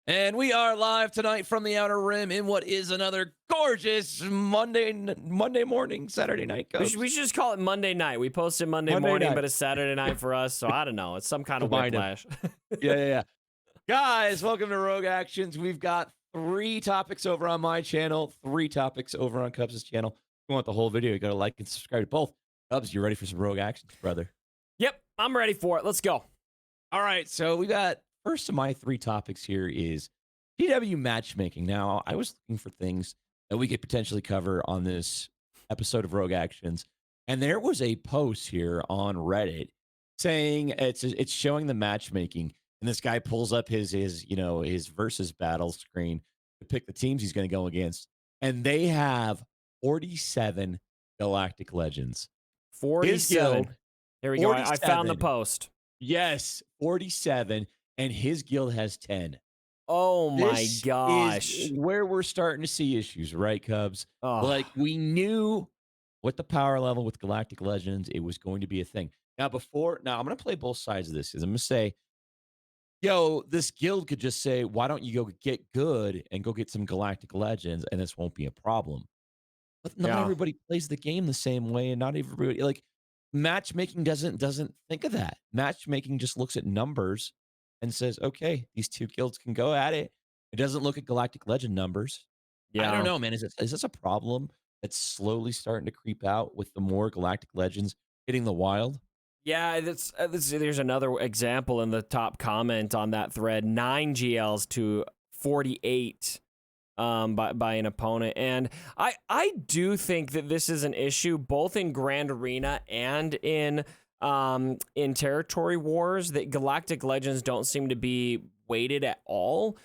And we are live tonight from the Outer Rim in what is another gorgeous Monday morning, Saturday night, We Cubs. should, we should just call it Monday night. We posted Monday Monday morning, night. but it's Saturday night for us. So I don't know. It's some kind of Combine 'em. whiplash. Yeah. Guys, welcome to Rogue Actions. We've got 3 topics over on my channel, 3 topics over on Cubs' channel. If you want the whole video, you got to like and subscribe to both. Cubs, you ready for some Rogue Actions, brother? Yep, I'm ready for it. Let's go. All right, so we got first of my 3 topics here is TW matchmaking. Now, I was looking for things that we could potentially cover on this episode of Rogue Actions, and there was a post here on Reddit saying it's showing the matchmaking, and this guy pulls up his versus battle screen to pick the teams he's going to go against, and they have 47 Galactic Legends. His 47. guild, Here we go. I found the 47. post. Yes, 47, and his guild has 10. Oh my This gosh. is where we're starting to see issues, right, Cubs? Oh, Like, we knew what the power level with Galactic Legends, it was going to be a thing. Now, I'm going to play both sides of this because I'm going to say, yo, this guild could just say, why don't you go get good and go get some Galactic Legends, and this won't be a problem. But not yeah. everybody plays the game the same way, and not everybody, like, matchmaking doesn't think of that. Matchmaking just looks at numbers and says, okay, these 2 guilds can go at it. It doesn't look at Galactic Legend numbers. I don't Yeah. know, man. Is this a problem that's slowly starting to creep out with the more Galactic Legends hitting the wild? Yeah, there's another example in the top comment on that thread. 9 GLs to 48 by an opponent. And I do think that this is an issue both in Grand Arena and in Territory Wars, that Galactic Legends don't seem to be weighted at all.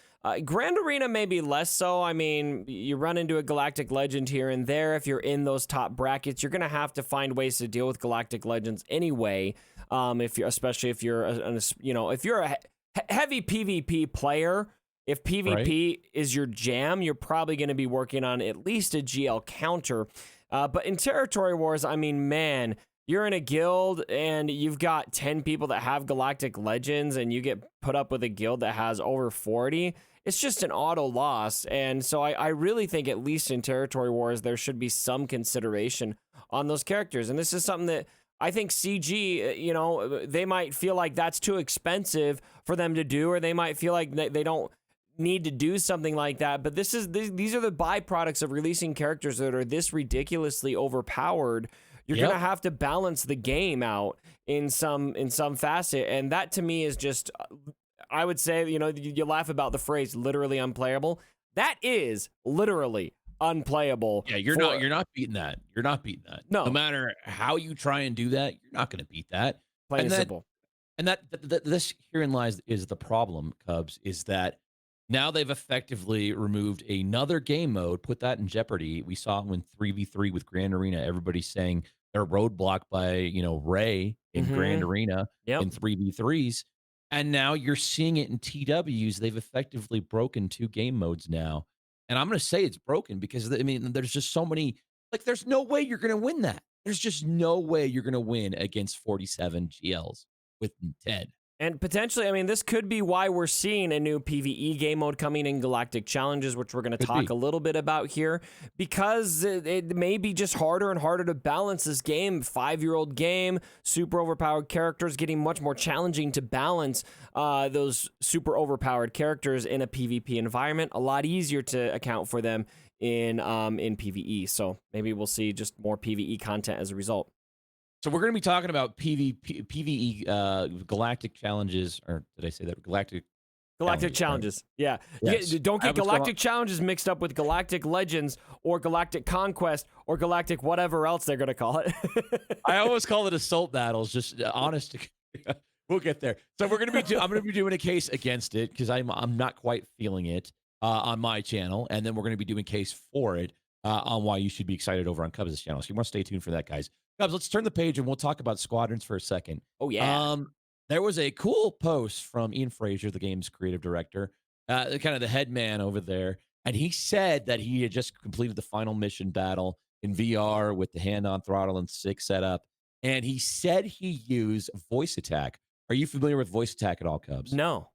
Grand Arena maybe less so. I mean, you run into a Galactic Legend here and there. If you're in those top brackets, you're gonna have to find ways to deal with Galactic Legends anyway. Especially if you're if you're a heavy PvP player, if PvP is your jam, you're probably going to be working on at least a GL counter. But in Territory Wars, I mean, man, you're in a guild and you've got 10 people that have Galactic Legends and you get put up with a guild that has over 40. It's just an auto loss. And so I really think, at least in Territory Wars, there should be some consideration on those characters. And this is something that I think CG, they might feel like that's too expensive for them to do, or they might feel like they don't need to do something like that. But these are the byproducts of releasing characters that are this ridiculously overpowered. You're gonna have to balance the game out in some facet, and that to me is just, I would say, you laugh about the phrase literally unplayable. That is literally unplayable. Yeah, you're not beating that. You're not beating that. No. No matter how you try and do that, you're not going to beat that. Plain and simple. And this herein lies is the problem, Cubs, is that now they've effectively removed another game mode, put that in jeopardy. We saw it when 3v3 with Grand Arena, everybody's saying they're roadblocked by, Ray in Grand Arena in 3v3s. And now you're seeing it in TWs. They've effectively broken 2 game modes now. And I'm going to say it's broken because, I mean, there's just so many, like, there's no way you're going to win that. There's just no way you're going to win against 47 GLs with 10. And potentially, I mean, this could be why we're seeing a new PvE game mode coming in Galactic Challenges, which we're going to talk a little bit about here, because it may be just harder and harder to balance this game. 5-year-old game, super overpowered characters, getting much more challenging to balance those super overpowered characters in a PvP environment. A lot easier to account for them in PvE. So maybe we'll see just more PvE content as a result. So we're going to be talking about PvE Galactic Challenges, or did I say that? Galactic Challenges. Right? Yeah. Yes. Don't get Galactic Challenges mixed up with Galactic Legends or Galactic Conquest or Galactic whatever else they're going to call it. I always call it assault battles, just honest. We'll get there. So we're going to be I'm going to be doing a case against it because I'm not quite feeling it on my channel, and then we're going to be doing case for it on why you should be excited over on Cubs' channel. So you want to stay tuned for that, guys. Cubs, let's turn the page and we'll talk about Squadrons for a second. Oh, yeah. There was a cool post from Ian Fraser, the game's creative director, kind of the head man over there, and he said that he had just completed the final mission battle in VR with the hand-on throttle and stick setup, and he said he used voice attack. Are you familiar with voice attack at all, Cubs? No.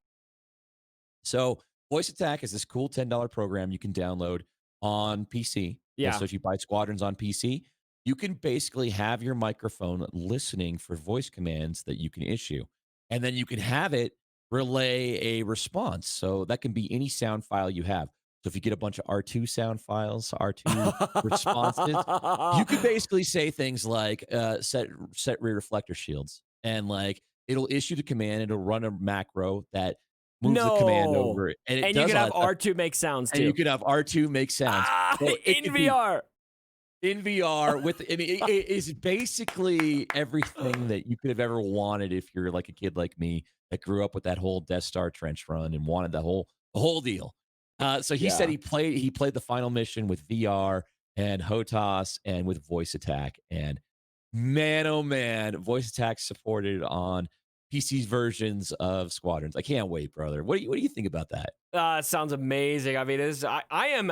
So Voice Attack is this cool $10 program you can download on PC. And Yeah. so if you buy Squadrons on PC, you can basically have your microphone listening for voice commands that you can issue. And then you can have it relay a response. So that can be any sound file you have. So if you get a bunch of R2 sound files, R2 responses, you could basically say things like set rear reflector shields, and like it'll issue the command. It'll run a macro that moves the command No. over, and it And you does can all have that stuff. R2 make sounds And you too. could have R2 make sounds. So it In could be VR. in VR with. I mean, it is basically everything that you could have ever wanted if you're like a kid like me that grew up with that whole Death Star trench run and wanted the whole deal. So he said Yeah. he played the final mission with VR and HOTAS and with voice attack. And man, oh man, voice attack supported on PC's versions of Squadrons. I can't wait, brother. What do you think about that? It sounds amazing. I mean, I am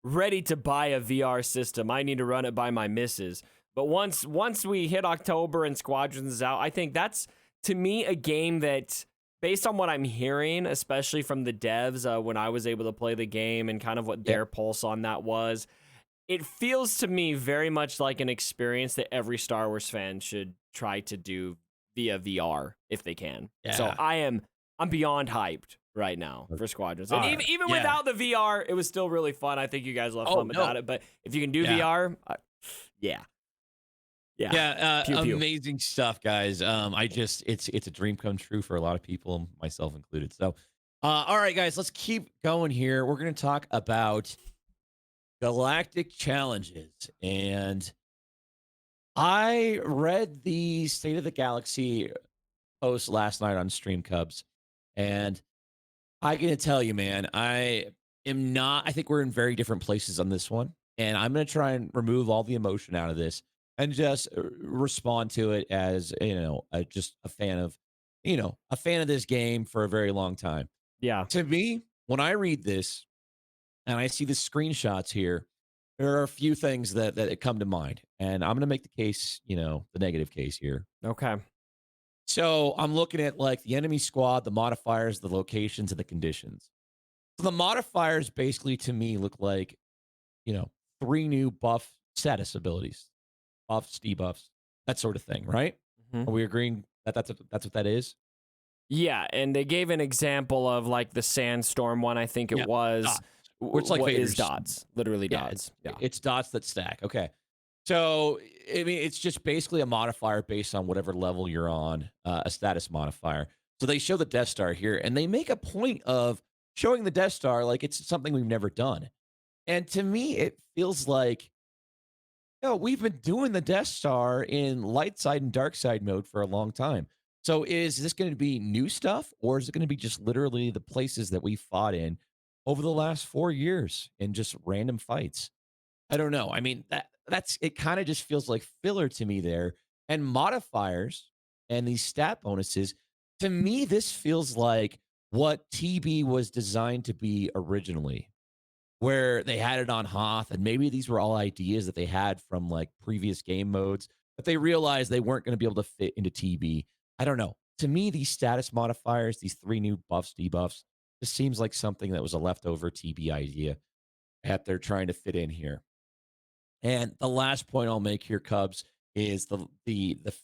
ready to buy a VR system. I need to run it by my missus. But once we hit October and Squadrons is out, I think that's, to me, a game that, based on what I'm hearing, especially from the devs, when I was able to play the game and kind of what their pulse on that was, it feels to me very much like an experience that every Star Wars fan should try to do via VR if they can. So Yeah. I'm beyond hyped right now for Squadrons. And All even right. even Yeah. without the VR, it was still really fun. I think you guys will have Oh, fun without no. it. But if you can do Yeah. VR, yeah. Yeah. Yeah, Pew, pew. amazing stuff, guys. It's a dream come true for a lot of people, myself included. So, all right, guys, let's keep going here. We're going to talk about Galactic Challenges, and I read the State of the Galaxy post last night on Stream Cubs, and I got to tell you, man, I am not. I think we're in very different places on this one, and I'm going to try and remove all the emotion out of this and just respond to it as just a fan of this game for a very long time. Yeah. To me, when I read this and I see the screenshots here, there are a few things that come to mind, and I'm going to make the case, the negative case here. Okay. So I'm looking at like the enemy squad, the modifiers, the locations, and the conditions. So the modifiers basically to me look like, 3 new buff status abilities, buffs, debuffs, that sort of thing, right? Mhm. Are we agreeing that that's what that is? Yeah, and they gave an example of like the sandstorm one. I think it Yeah, was. dots. Where it's like what is Vader's- dots? Literally Yeah, dots. Yeah. it's dots that stack. Okay. So, I mean, it's just basically a modifier based on whatever level you're on, a status modifier. So they show the Death Star here, and they make a point of showing the Death Star like it's something we've never done. And to me, it feels like, we've been doing the Death Star in light side and dark side mode for a long time. So is this going to be new stuff, or is it going to be just literally the places that we fought in over the last 4 years in just random fights? I don't know. I mean, that's it kind of just feels like filler to me there. And modifiers and these stat bonuses, to me, this feels like what TB was designed to be originally, where they had it on Hoth, and maybe these were all ideas that they had from like previous game modes, but they realized they weren't going to be able to fit into TB. I don't know. To me, these status modifiers, these 3 new buffs, debuffs, this seems like something that was a leftover TB idea that they're trying to fit in here. And the last point I'll make here, Cubs, is the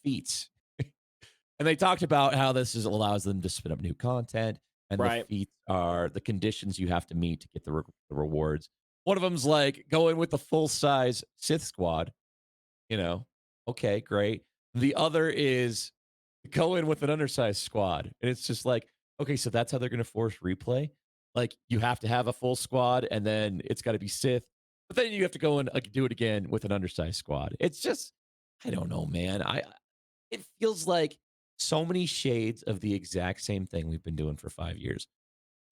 feats. And they talked about how allows them to spin up new content, and the Right. feats are the conditions you have to meet to get the rewards. One of them's like going with the full size Sith squad. Okay, great. The other is go in with an undersized squad, and it's just like, okay, so that's how they're going to force replay. Like you have to have a full squad, and then it's got to be Sith, but then you have to go and do it again with an undersized squad. It's just, I don't know, man. It feels like so many shades of the exact same thing we've been doing for 5 years.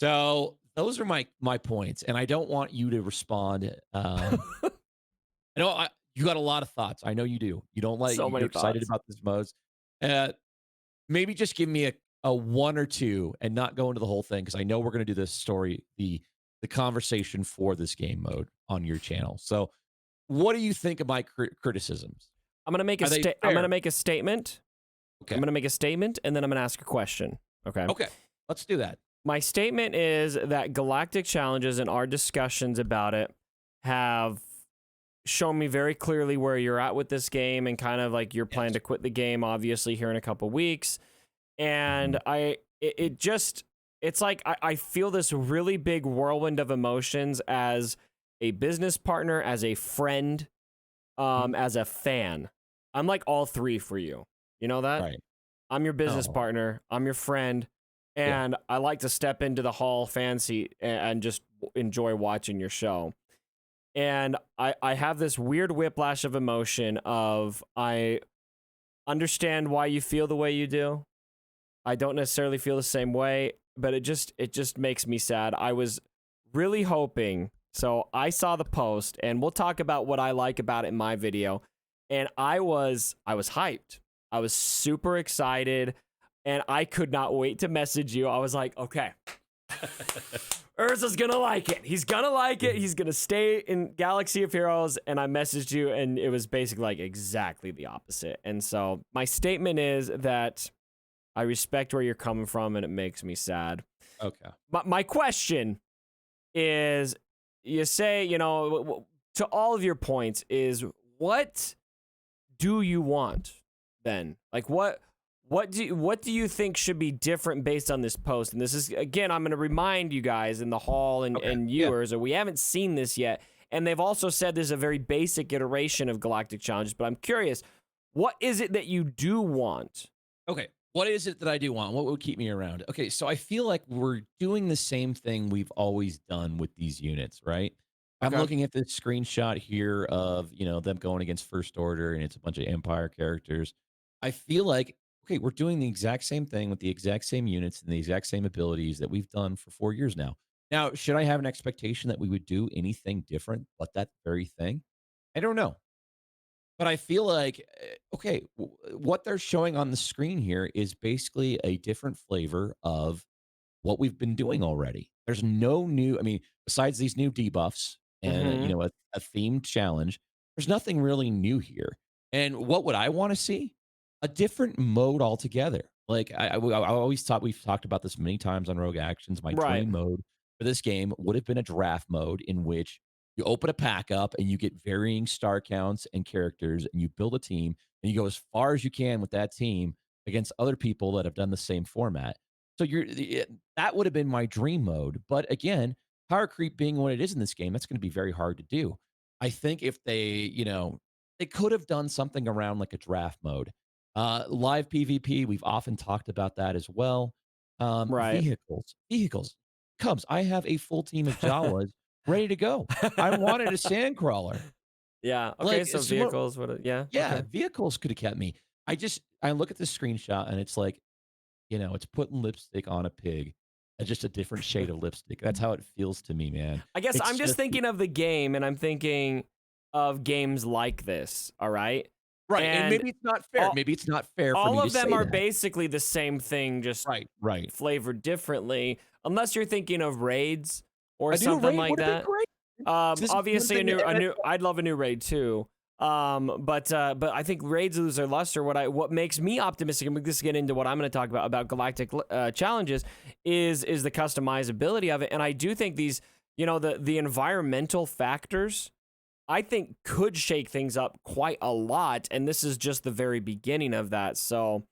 So those are my points, and I don't want you to respond. I know you got a lot of thoughts. I know you do. You don't like So many you're excited thoughts. about this modes. Maybe just give me a 1 or 2 and not go into the whole thing, because I know we're going to do this story, the conversation for this game mode on your channel. So, what do you think of my criticisms? I'm gonna make Are they I'm gonna fair? make a statement. Okay. I'm gonna make a statement, and then I'm gonna ask a question. Okay. Okay. Let's do that. My statement is that Galactic Challenges and our discussions about it have shown me very clearly where you're at with this game and kind of like you're planning Yes. to quit the game, obviously, here in a couple weeks. Mhm. And it just, it's like I feel this really big whirlwind of emotions as a business partner, as a friend, Mhm. as a fan. I'm like all three for you. You know that? Right. I'm your business No. partner. I'm your friend. Yeah. And I like to step into the hall fan seat and just enjoy watching your show. And I have this weird whiplash of emotion of I understand why you feel the way you do. I don't necessarily feel the same way, but it just makes me sad. I was really hoping. So I saw the post and we'll talk about what I like about it in my video. And I was hyped. I was super excited and I could not wait to message you. I was like, okay, Urza's gonna like it. He's gonna like it. He's gonna stay in Galaxy of Heroes. And I messaged you, and it was basically like exactly the opposite. And so my statement is that I respect where you're coming from, and it makes me sad. Okay. My question is, you say, to all of your points, is what do you want then? Like what do you think should be different based on this post? And this is, again, I'm going to remind you guys in the hall and, Okay. and Yeah. viewers that we haven't seen this yet. And they've also said this is a very basic iteration of Galactic Challenges, but I'm curious, what is it that you do want? Okay. What is it that I do want? What would keep me around? Okay, so I feel like we're doing the same thing we've always done with these units, right? I'm Okay. looking at this screenshot here of, them going against First Order and it's a bunch of Empire characters. I feel like, okay, we're doing the exact same thing with the exact same units and the exact same abilities that we've done for 4 years now. Now, should I have an expectation that we would do anything different but that very thing? I don't know. But I feel like, okay, what they're showing on the screen here is basically a different flavor of what we've been doing already. There's no new, I mean, besides these new debuffs and, Mm-hmm. a themed challenge, there's nothing really new here. And what would I want to see? A different mode altogether. Like I always thought, we've talked about this many times on Rogue Actions. My Right. dream mode for this game would have been a draft mode in which you open a pack up and you get varying star counts and characters and you build a team and you go as far as you can with that team against other people that have done the same format. So that would have been my dream mode. But again, power creep being what it is in this game, that's going to be very hard to do. I think if they could have done something around like a draft mode. Live PvP, we've often talked about that as well. Right. Vehicles. Cubs, I have a full team of Jawas ready to go. I wanted a sand crawler. Yeah. Okay. Like, So so vehicles. What? Yeah. yeah, Okay. vehicles could have kept me. I look at the screenshot and it's like, it's putting lipstick on a pig, just a different shade of lipstick. That's how it feels to me, man. I guess It's I'm just just thinking of the game, and I'm thinking of games like this. All right. right, and And maybe it's not fair. all, Maybe it's not fair for all me to of them say are that. basically the same thing, just Right, right. flavored differently, unless you're thinking of raids or A new something raid like would have been that. great. This is one Obviously thing that a and new. I'd love a new raid too. But I think raids lose their luster. What makes me optimistic, and we just get into what I'm going to talk about Galactic Challenges, is the customizability of it. And I do think these, the environmental factors, I think could shake things up quite a lot. And this is just the very beginning of that. So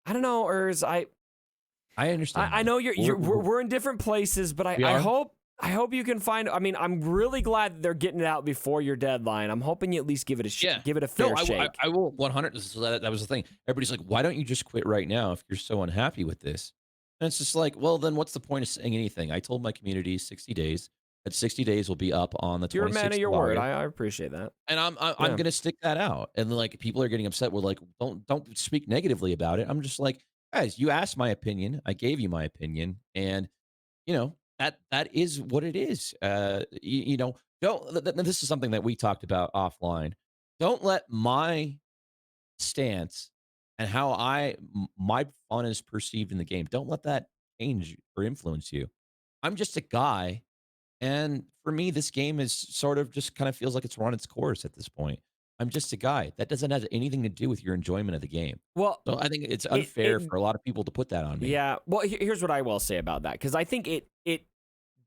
I don't know, Urs. I understand, I man. know we're in different places, but We I are? hope you can find. I mean, I'm really glad that they're getting it out before your deadline. I'm hoping you at least give it a Yeah. give it a No, fair shake. I will 100. So that was the thing. Everybody's like, "Why don't you just quit right now if you're so unhappy with this?" And it's just like, well, then what's the point of saying anything? I told my community 60 days. That 60 days will be up on the You're a man 26th of your of word. August. I appreciate that. And I'm Yeah. gonna stick that out. And like people are getting upset. We're like, don't speak negatively about it. I'm just like, guys, you asked my opinion. I gave you my opinion, and that is what it is. Don't. This is something that we talked about offline. Don't let my stance and how my fun is perceived in the game. Don't let that change or influence you. I'm just a guy, and for me, this game is sort of just kind of feels like it's run its course at this point. I'm just a guy. That doesn't have anything to do with your enjoyment of the game. Well, So I think it's it unfair for a lot of people to put that on me. yeah. Well, here's what I will say about that, because I think it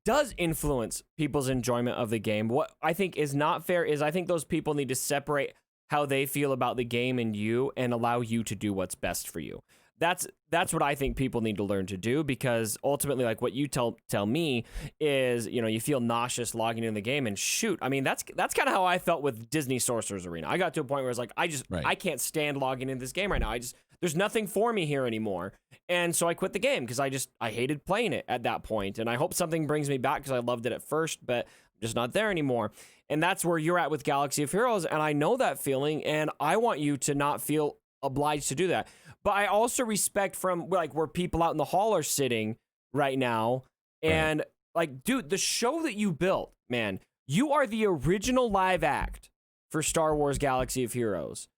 does influence people's enjoyment of the game. What I think is not fair is I think those people need to separate how they feel about the game and you, and allow you to do what's best for you. That's what I think people need to learn to do, because ultimately, like what you tell me is, you feel nauseous logging in the game, and shoot, I mean, that's kind of how I felt with Disney Sorcerer's Arena. I got to a point where it's like, I can't stand logging in this game right now. There's nothing for me here anymore. And so I quit the game because I hated playing it at that point. And I hope something brings me back, because I loved it at first, but I'm just not there anymore. And that's where you're at with Galaxy of Heroes. And I know that feeling, and I want you to not feel obliged to do that. But I also respect from like where people out in the hall are sitting right now. And like, dude, the show that you built, man, you are the original live act for Star Wars Galaxy of Heroes.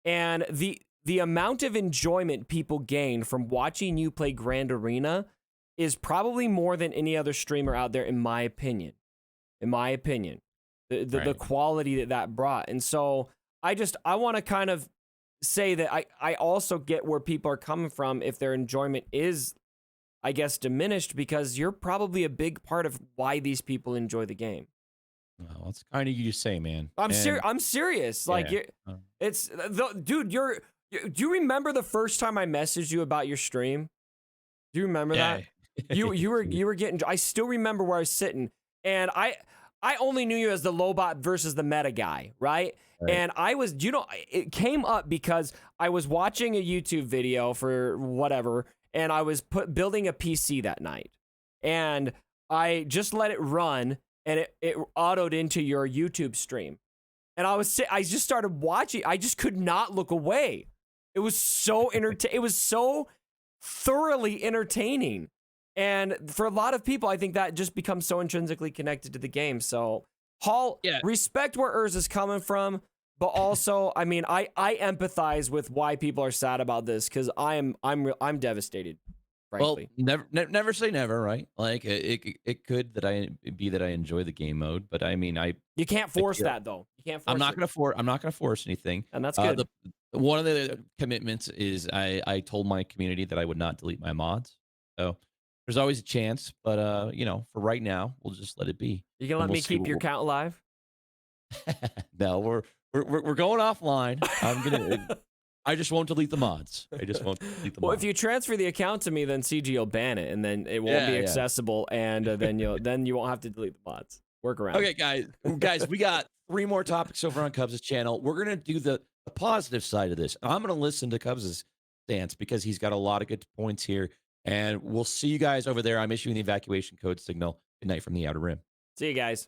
And the amount of enjoyment people gain from watching you play Grand Arena is probably more than any other streamer out there, in my opinion. The quality that brought. And so I want to kind of say that I also get where people are coming from if their enjoyment is, I guess, diminished, because you're probably a big part of why these people enjoy the game. Well, it's kind of you to say, man. I'm serious. Like, dude, do you remember the first time I messaged you about your stream? Do you remember that? You were getting, I still remember where I was sitting, and I only knew you as the Lobot versus the meta guy, right? And I was, it came up because I was watching a YouTube video for whatever, and I was building a PC that night, and I just let it run, and it autoed into your YouTube stream, and I just started watching. I just could not look away. It was so it was so thoroughly entertaining. And for a lot of people, I think that just becomes so intrinsically connected to the game. So, Hall, respect where Urz is coming from, but also, I mean, I empathize with why people are sad about this, because I'm devastated, frankly. Well, never say never, right? Like it could that I enjoy the game mode, but I mean, you can't force that though. You can't force. I'm not gonna force anything, and that's good. One of the commitments is I told my community that I would not delete my mods. So there's always a chance, but for right now, we'll just let it be. You gonna let me keep your account alive? No, we're going offline. I just won't delete the mods. Well, if you transfer the account to me, then CG will ban it, and then it won't be accessible, and then you won't have to delete the mods. Work around. Okay, guys, we got 3 more topics over on Cubs' channel. We're gonna do the positive side of this. I'm gonna listen to Cubs' stance, because he's got a lot of good points here. And we'll see you guys over there. I'm issuing the evacuation code signal. Good night from the Outer Rim. See you guys.